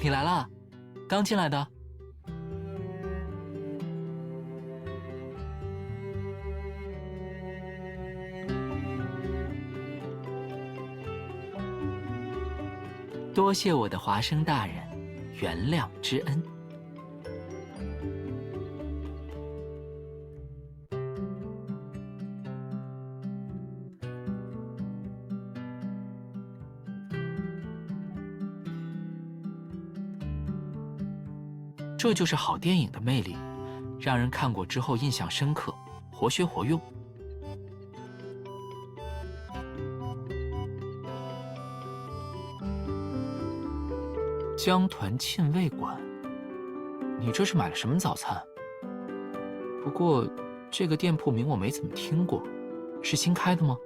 你来啦？刚进来的？多谢我的华生大人原谅之恩。这就是好电影的魅力，让人看过之后印象深刻，活学活用。江团沁味馆，你这是买了什么早餐？不过这个店铺名我没怎么听过，是新开的吗？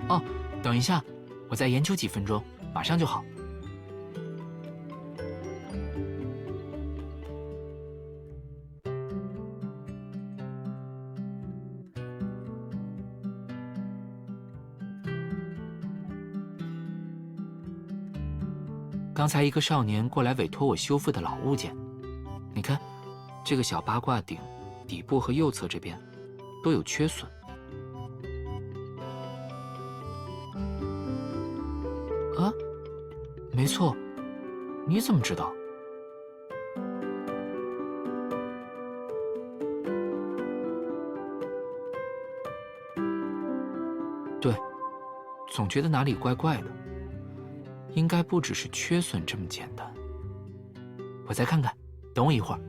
哦，等一下，我再研究几分钟，马上就好。刚才一个少年过来委托我修复的老物件，你看，这个小八卦顶底部和右侧这边都有缺损。啊，没错，你怎么知道？对，总觉得哪里怪怪的，应该不只是缺损这么简单。我再看看，等我一会儿。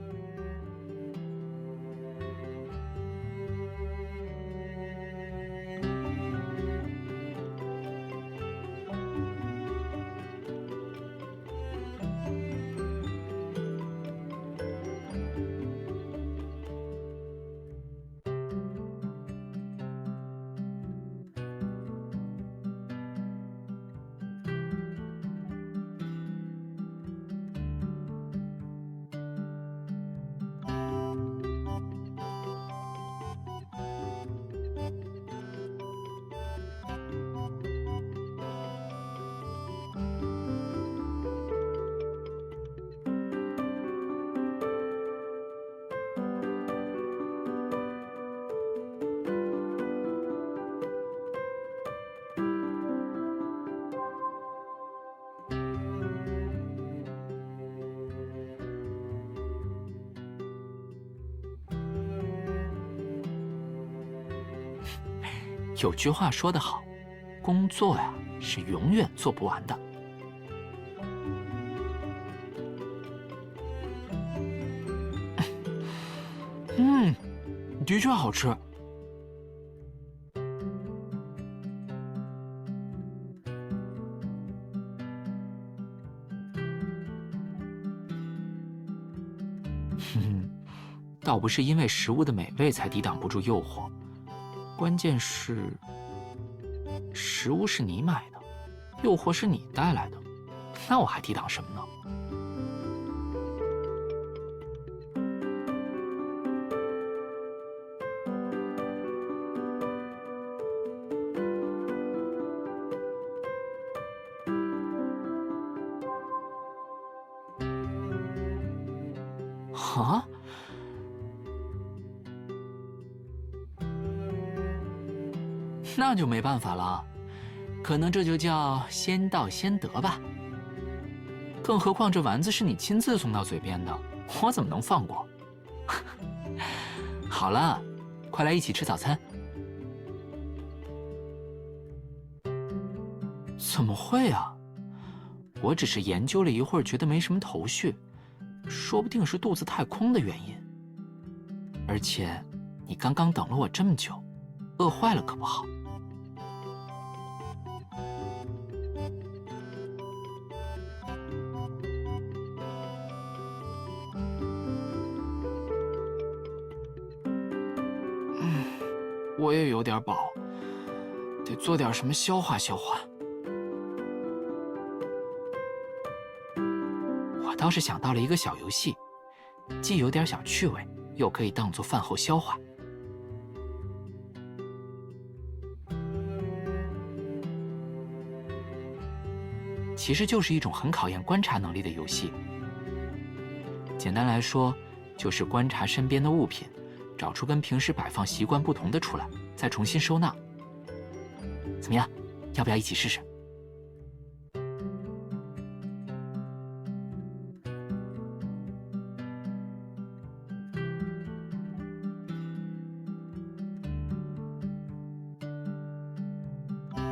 有句话说得好，工作呀是永远做不完的。的确好吃。倒不是因为食物的美味才抵挡不住诱惑，关键是食物是你买的，诱惑是你带来的，那我还抵挡什么呢？啊？那就没办法了，可能这就叫先到先得吧。更何况这丸子是你亲自送到嘴边的，我怎么能放过？好了，快来一起吃早餐。怎么会啊？我只是研究了一会儿，觉得没什么头绪，说不定是肚子太空的原因。而且，你刚刚等了我这么久，饿坏了可不好。我也有点饱，得做点什么消化消化。我倒是想到了一个小游戏，既有点小趣味，又可以当做饭后消化。其实就是一种很考验观察能力的游戏。简单来说，就是观察身边的物品，找出跟平时摆放习惯不同的出来，再重新收纳。怎么样？要不要一起试试？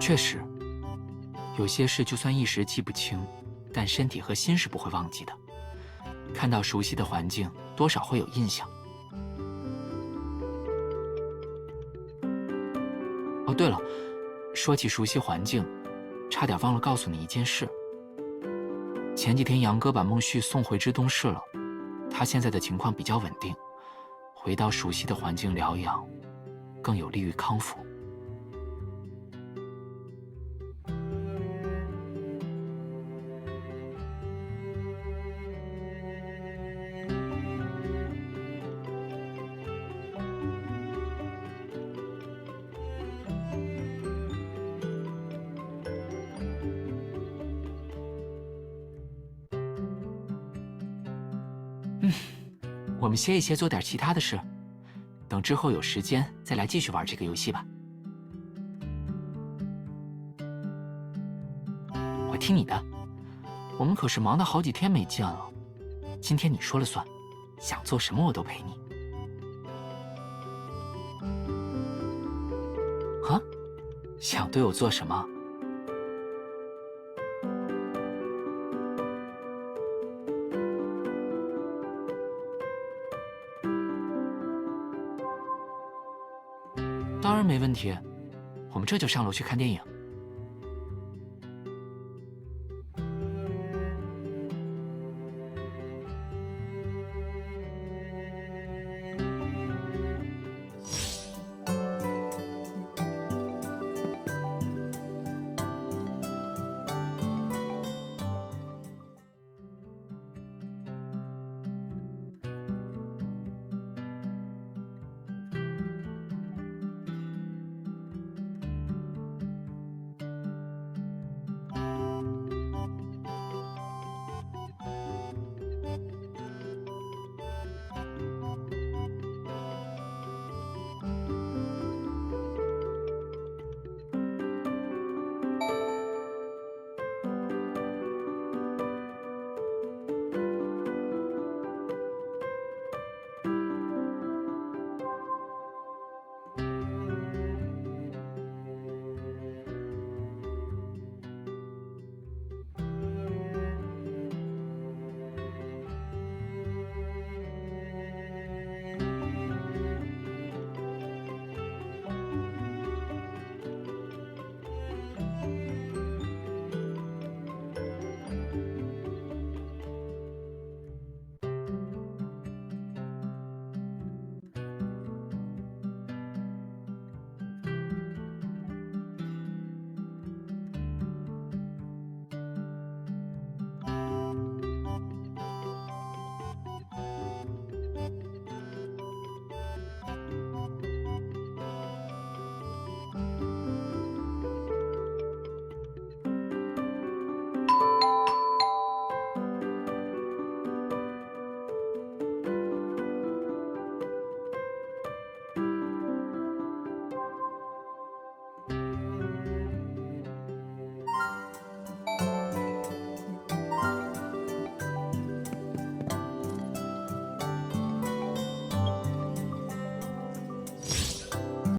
确实，有些事就算一时记不清，但身体和心是不会忘记的。看到熟悉的环境，多少会有印象。哦，对了，说起熟悉环境，差点忘了告诉你一件事。前几天杨哥把孟旭送回支东市了，他现在的情况比较稳定，回到熟悉的环境疗养，更有利于康复。我们歇一歇，做点其他的事，等之后有时间再来继续玩这个游戏吧。我听你的，我们可是忙得好几天没见了，今天你说了算，想做什么我都陪你。啊？想对我做什么？当然没问题，我们这就上楼去看电影。